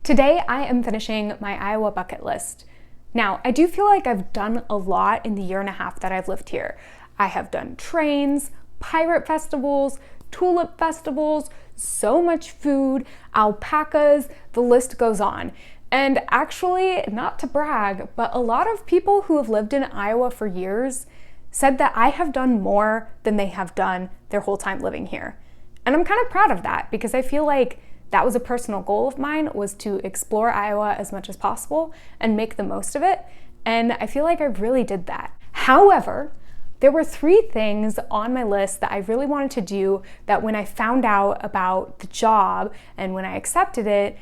Today, I am finishing my Iowa bucket list. Now, I do feel like I've done a lot in the year and a half that I've lived here. I have done trains, pirate festivals, tulip festivals, so much food, alpacas, the list goes on. And actually, not to brag, but a lot of people who have lived in Iowa for years said that I have done more than they have done their whole time living here. And I'm kind of proud of that because I feel like that was a personal goal of mine, was to explore Iowa as much as possible and make the most of it. And I feel like I really did that. However, there were 3 things on my list that I really wanted to do that when I found out about the job and when I accepted it,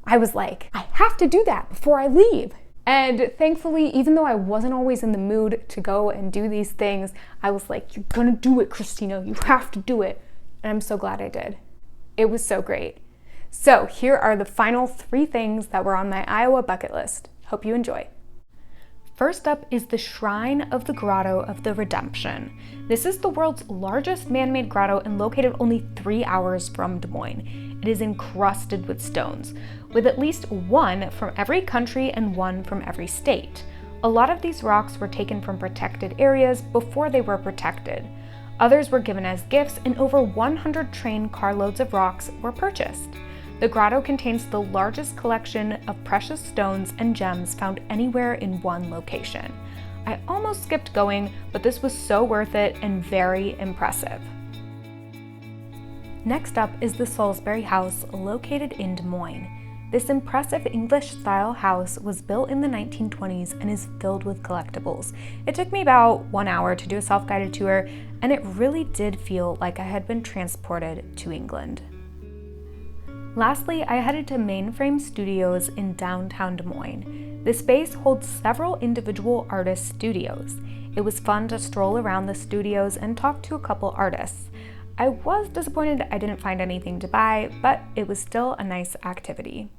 I was like, I have to do that before I leave. And thankfully, even though I wasn't always in the mood to go and do these things, I was like, you're gonna do it, Christina, you have to do it. And I'm so glad I did. It was so great. So here are the final 3 things that were on my Iowa bucket list. Hope you enjoy. First up is the Shrine of the Grotto of the Redemption. This is the world's largest man-made grotto and located only 3 hours from Des Moines. It is encrusted with stones, with at least 1 from every country and 1 from every state. A lot of these rocks were taken from protected areas before they were protected. Others were given as gifts, and over 100 train carloads of rocks were purchased. The grotto contains the largest collection of precious stones and gems found anywhere in one location. I almost skipped going, but this was so worth it and very impressive. Next up is the Salisbury House, located in Des Moines. This impressive English-style house was built in the 1920s and is filled with collectibles. It took me about 1 hour to do a self-guided tour, and it really did feel like I had been transported to England. Lastly, I headed to Mainframe Studios in downtown Des Moines. This space holds several individual artist studios. It was fun to stroll around the studios and talk to a couple artists. I was disappointed I didn't find anything to buy, but it was still a nice activity.